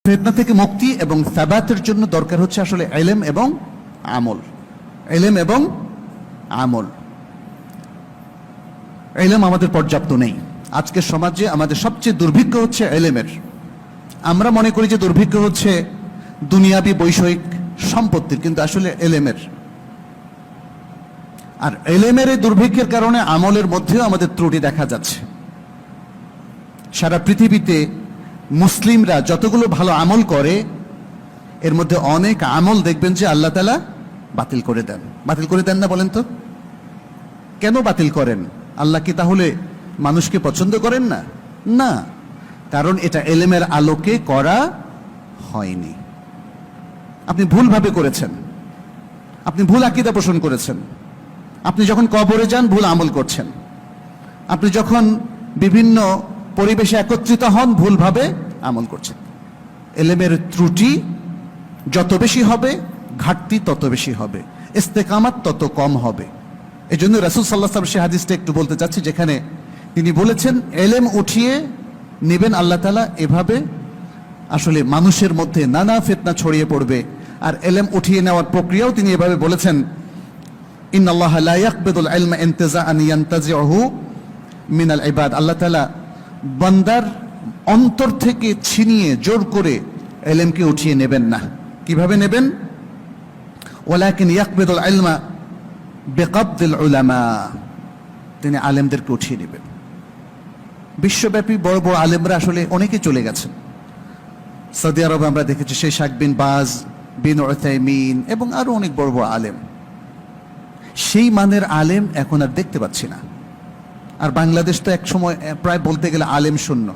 ফিতনা থেকে মুক্তি এবং সাবাতের জন্য দরকার হচ্ছে আসলে ইলম এবং আমল। ইলম এবং আমল। ইলম আমাদের পর্যাপ্ত নেই। আজকের সমাজে আমাদের সবচেয়ে দুর্ভিক্ষ হচ্ছে ইলমের। আমরা মনে করি যে দুর্ভিক্ষ হচ্ছে দুনিয়াবি বৈষয়িক সম্পত্তির, কিন্তু আসলে ইলমের। আর ইলমের এই দুর্ভিক্ষের কারণে আমলের মধ্যেও আমাদের ত্রুটি দেখা যাচ্ছে। সারা পৃথিবীতে মুসলিমরা যতগুলো ভালো আমল করে এর মধ্যে অনেক আমল দেখবেন যে আল্লাহ তাআলা বাতিল করে দেন। বাতিল করে দেন না? বলেন তো কেন বাতিল করেন? আল্লাহ কি তাহলে মানুষকে পছন্দ করেন না? না, কারণ এটা ইলমের আলোকে করা হয়নি। আপনি ভুলভাবে করেছেন, আপনি ভুল আকীদা পোষণ করেছেন, আপনি যখন কবরে যান ভুল আমল করছেন, আপনি যখন বিভিন্ন পরিবেশে একত্রিত হন ভুলভাবে আমল করছেন। ইলমের ত্রুটি যত বেশি হবে, ঘাটতি তত বেশি হবে, ইস্তেকামাত তত কম হবে। এই জন্য রাসূল সাল্লাল্লাহু আলাইহি ওয়াসাল্লাম সে হাদিসটা একটু বলতে চাচ্ছি, যেখানে তিনি বলেছেন ইলম উঠিয়ে নেবেন আল্লাহ তাআলা, এভাবে আসলে মানুষের মধ্যে নানা ফিতনা ছড়িয়ে পড়বে। আর ইলম উঠিয়ে নেওয়ার প্রক্রিয়াও তিনি এভাবে বলেছেন, ইন্নাল্লাহা লা ইয়াকবিদুল ইলমা ইনতিজাআন ইয়ানতাজিউহু মিনাল ইবাদ। আল্লাহ তাআলা বান্দার অন্তর থেকে ছিনিয়ে জোর করে ইলমকে উঠিয়ে নেবেন না। কিভাবে নেবেন? ওয়ালাকিন ইয়াকবিদুল ইলমা বিকবদিল উলামা। তিনি আলেমদেরকে উঠিয়ে নেবেন। বিশ্বব্যাপী বড় বড় আলেমরা আসলে অনেকে চলে গেছেন। সৌদি আরবে আমরা দেখেছি শেখ বিন বাজ, বিন উসাইমিন এবং আরো অনেক বড় বড় আলেম। সেই মানের আলেম এখন আর দেখতে পাচ্ছি না। আর বাংলাদেশ তো এক সময় প্রায় বলতে গেলে আলেম শূন্য।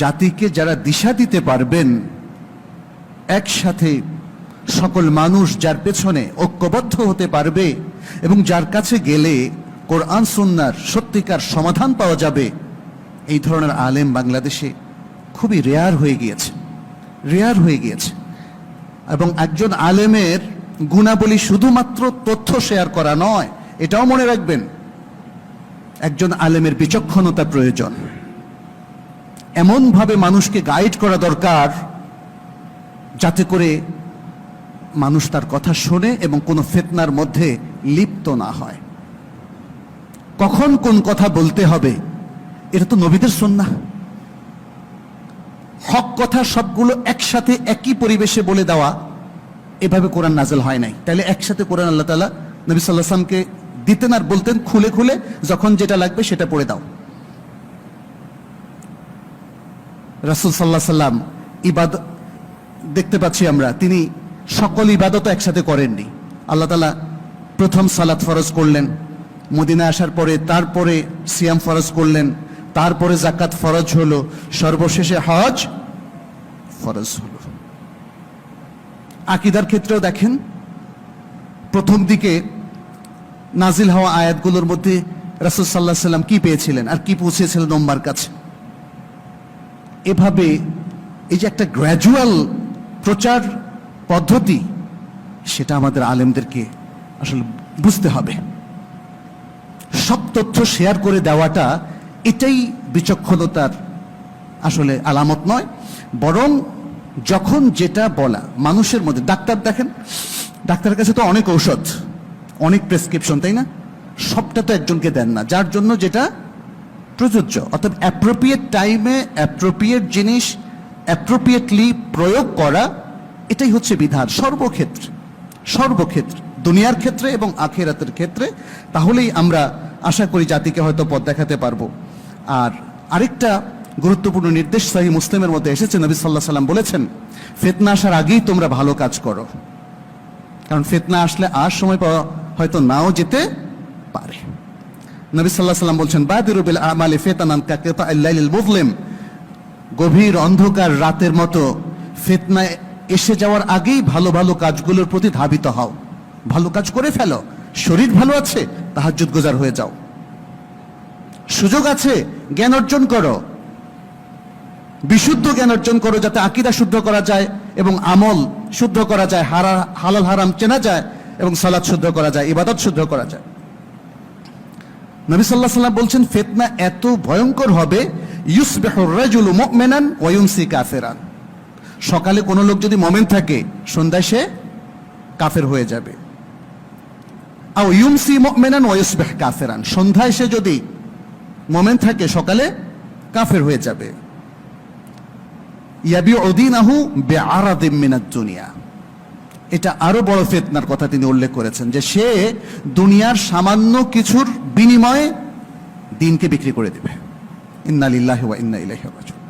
জাতিকে যারা দিশা দিতে পারবেন, একসাথে সকল মানুষ যার পেছনে ঐক্যবদ্ধ হতে পারবে এবং যার কাছে গেলে কোরআন সুন্নাহর সত্যিকার সমাধান পাওয়া যাবে, এই ধরনের আলেম বাংলাদেশে খুবই রেয়ার হয়ে গিয়েছে, রেয়ার হয়ে গিয়েছে। এবং একজন আলেমের গুণাবলী শুধুমাত্র তথ্য শেয়ার করা নয়, এটাও মনে রাখবেন একজন আলেমের বিচক্ষণতা প্রয়োজন। এমনভাবে মানুষকে গাইড করা দরকার যাতে করে মানুষ তার কথা শোনে এবং কোনো ফিতনার মধ্যে লিপ্ত না হয়। কখন কোন কথা বলতে হবে এটা তো নবীদের সুন্নাহ। হক কথা সবগুলো একসাথে একই পরিবেশে বলে দেওয়া, এভাবে কোরআন নাযিল হয় নাই। তাহলে একসাথে কোরআন আল্লাহ তাআলা নবী সাল্লাল্লাহু আলাইহি ওয়াসাল্লামকে দিতেন আর বলতেন খুলে খুলে যখন যেটা লাগবে সেটা পড়ে দাও। রাসূল সাল্লাল্লাহু আলাইহি ওয়াসাল্লাম ইবাদত দেখতে পাচ্ছি আমরা, তিনি সকল ইবাদত একসাথে করেননি। আল্লাহ তাআলা প্রথম সালাত ফরজ করলেন, মদিনা আসার পরে তারপরে সিয়াম ফরজ করলেন, তারপরে যাকাত ফরজ হলো, সর্বশেষে হজ ফরজ হলো। আকীদার ক্ষেত্রেও দেখেন, প্রথম দিকে নাজিল হওয়া আয়াতগুলোর মধ্যে রাসূল সাল্লাল্লাহু আলাইহি ওয়াসাল্লাম কি পেয়েছিলেন আর কি পৌঁছেছিলেন উম্মাহর কাছে। এভাবে এই যে একটা গ্র্যাজুয়াল প্রচার পদ্ধতি, সেটা আমাদের আলেমদেরকে আসলে বুঝতে হবে। সব তথ্য শেয়ার করে দেওয়াটা এটাই বিচক্ষণতার আসলে আলামত নয়, বরং যখন যেটা বলা মানুষের মধ্যে। ডাক্তার দেখেন, ডাক্তারের কাছে তো অনেক ঔষধ, অনেক প্রেসক্রিপশন, তাই না? সবটা তো একজনকে দেন না, যার জন্য যেটা প্রযোজ্য। অর্থাৎ অ্যাপ্রোপ্রিয়েট টাইমে অ্যাপ্রোপ্রিয়েট জিনিস অ্যাপ্রোপ্রিয়েটলি প্রয়োগ করা, এটাই হচ্ছে বিধান সর্বক্ষেত্রে, সর্বক্ষেত্রে, দুনিয়ার ক্ষেত্রে এবং আখিরাতের ক্ষেত্রে। তাহলেই আমরা আশা করি জাতিকে হয়তো পথ দেখাতে পারবো। আর আরেকটা গুরুত্বপূর্ণ নির্দেশ সহিহ মুসলিমের মধ্যে এসেছে, নবী সাল্লাল্লাহু আলাইহি ওয়াসাল্লাম বলেছেন ফিতনা আসার আগেই তোমরা ভালো কাজ করো, কারণ ফিতনা আসলে আর সময় পাওয়া হয়তো নাও যেতে পারে। নবী সাল্লাল্লাহু আলাইহি ওয়াসাল্লাম বলছেন বাদিরু বিল আমালি ফিতানান কাকিতাইল লাইলিল মুযলিম। গভীর অন্ধকার রাতের মতো ফিতনা এসে যাওয়ার আগেই ভালো ভালো কাজগুলোর প্রতি ধাবিত হও, ভালো কাজ করে ফেলো। শরীর ভালো আছে, তাহাজ্জুদ গুজার হয়ে যাও। সুযোগ আছে, জ্ঞান অর্জন করো, বিশুদ্ধ জ্ঞান অর্জন করো, যাতে আকীদা শুদ্ধ করা যায় এবং আমল শুদ্ধ করা যায়, হালাল হারাম চেনা যায় এবং সালাত শুদ্ধ করা যায়, ইবাদত শুদ্ধ করা যায়। নবী সাল্লাল্লাহু আলাইহি ওয়াসাল্লাম বলছেন ফিতনা এত ভয়ঙ্কর হবে ইউসবিহুর রাজুলু মুমিনান ওয়া ইউমসি কাফিরান। সকালে কোনো লোক যদি মুমিন থাকে, সন্ধ্যায় সে কাফের হয়ে যাবে। আও ইউমসি মুমিনান ওয়া ইউসবিহ কাফিরান, সন্ধ্যায় সে যদি মুমিন থাকে, সকালে কাফের হয়ে যাবে। ইয়াবিউ দীনাহু বিআরাদিম মিনাদ দুনিয়া, এটা আরো বড় ফিতনার কথা তিনি উল্লেখ করেছেন, যে সে দুনিয়ার সামান্য কিছুর বিনিময়ে দিনকে বিক্রি করে দিবে। ইন্না লিল্লাহি ওয়া ইন্না ইলাইহি রাজিউন।